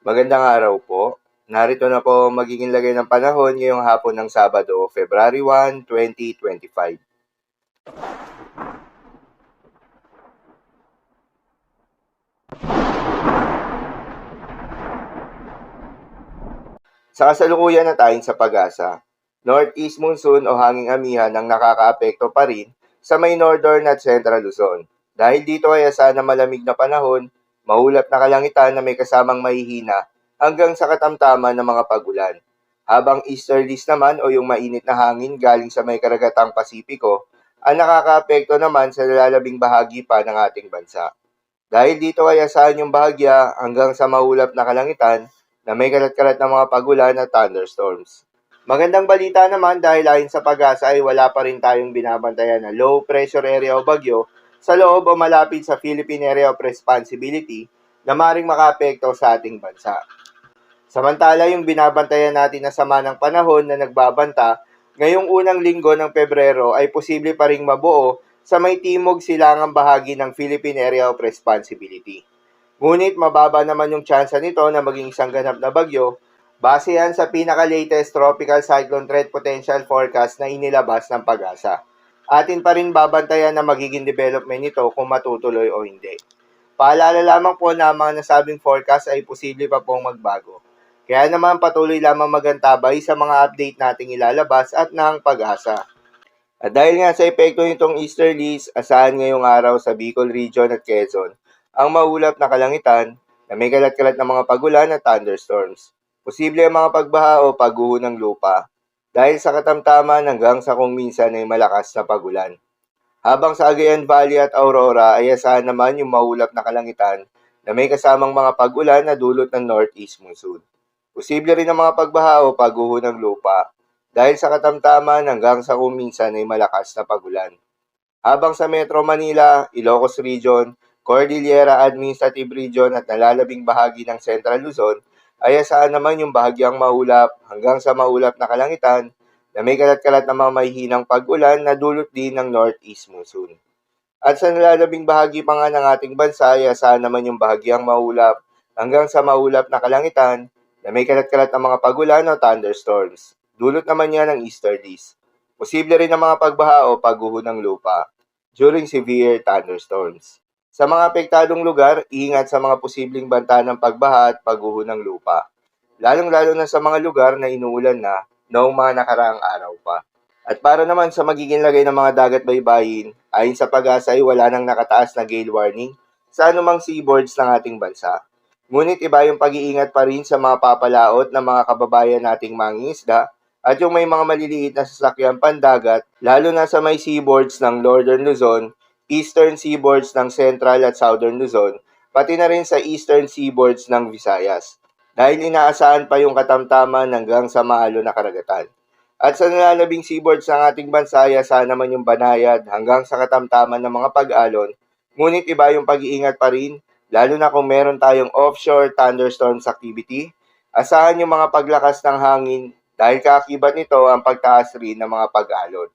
Magandang araw po. Narito na po ang magiging lagay ng panahon ngayong hapon ng Sabado, February 1, 2025. Sa kasalukuyan na tayong sa pag-asa, Northeast monsoon o hanging amihan ang nakakaapekto pa rin sa may northern at central Luzon. Dahil dito ay asahan na malamig na panahon, maulap na kalangitan na may kasamang mahihina hanggang sa katamtaman ng mga pagulan. Habang easterlies naman o yung mainit na hangin galing sa may karagatang Pasipiko ang nakakaapekto naman sa lalabing bahagi pa ng ating bansa. Dahil dito ay asahan yung bahagya hanggang sa maulap na kalangitan na may kalat-kalat na mga pagulan at thunderstorms. Magandang balita naman dahil ayon sa pag-asa ay wala pa rin tayong binabantayan na low pressure area o bagyo sa loob o malapit sa Philippine Area of Responsibility na maring makaapekto sa ating bansa. Samantala yung binabantayan natin na sama ng panahon na nagbabanta ngayong unang linggo ng Pebrero ay posible pa ring mabuo sa may timog silangang bahagi ng Philippine Area of Responsibility. Ngunit mababa naman yung tsansa nito na maging isang ganap na bagyo base yan sa pinaka-latest Tropical Cyclone Threat Potential Forecast na inilabas ng pag-asa. Atin pa rin babantayan na magiging development nito kung matutuloy o hindi. Paalala lamang po na ang mga nasabing forecast ay posible pa pong magbago. Kaya naman patuloy lamang magantabay sa mga update nating ilalabas at ng pag-asa. At dahil nga sa epekto nitong easterlies, asahan ngayong araw sa Bicol Region at Quezon ang maulap na kalangitan na may kalat-kalat na mga pagulan at thunderstorms. Posible ang mga pagbaha o pagguho ng lupa dahil sa katamtaman hanggang sa kung minsan ay malakas na pagulan. Habang sa Cagayan Valley at Aurora ay asahan naman yung maulap na kalangitan na may kasamang mga pag-ulan na dulot ng northeast monsoon. Posible rin ang mga pagbaha o pagguho ng lupa dahil sa katamtaman hanggang sa kung minsan ay malakas na pagulan. Habang sa Metro Manila, Ilocos Region, Cordillera Administrative Region at nalalabing bahagi ng Central Luzon ay asahan naman yung bahagyang maulap hanggang sa maulap na kalangitan na may kalat-kalat na mga mahihinang pag-ulan na dulot din ng northeast monsoon. At sa nalalabing bahagi pa nga ng ating bansa ay asahan naman yung bahagyang maulap hanggang sa maulap na kalangitan na may kalat-kalat na mga pagulan o thunderstorms. Dulot naman yan ng easterlies. Posible rin ang mga pagbaha o pagguho ng lupa during severe thunderstorms. Sa mga apektadong lugar, iingat sa mga posibleng banta ng pagbaha at pagguho ng lupa. Lalong-lalo na sa mga lugar na inuulan na noong mga nakaraang araw pa. At para naman sa magiging lagay ng mga dagat baybayin, ayon sa pag-asa ay wala nang nakataas na gale warning sa anumang seaboards ng ating bansa. Ngunit iba yung pag-iingat pa rin sa mga papalaot ng mga kababayan nating mangingisda at yung may mga maliliit na sasakyan pandagat, lalo na sa may seaboards ng Northern Luzon, Eastern seaboards ng Central at Southern Luzon, pati na rin sa Eastern seaboards ng Visayas, dahil inaasahan pa yung katamtaman hanggang sa maalo na karagatan. At sa nalalabing seaboards ng ating bansa, asahan naman yung banayad hanggang sa katamtaman ng mga pag-alon, ngunit iba yung pag-iingat pa rin lalo na kung meron tayong offshore thunderstorms activity, asahan yung mga paglakas ng hangin dahil kaakibat nito ang pagtaas rin ng mga pag-alon.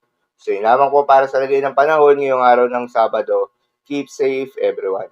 So yun lamang po para sa lagay ng panahon ngayong araw ng Sabado. Keep safe everyone.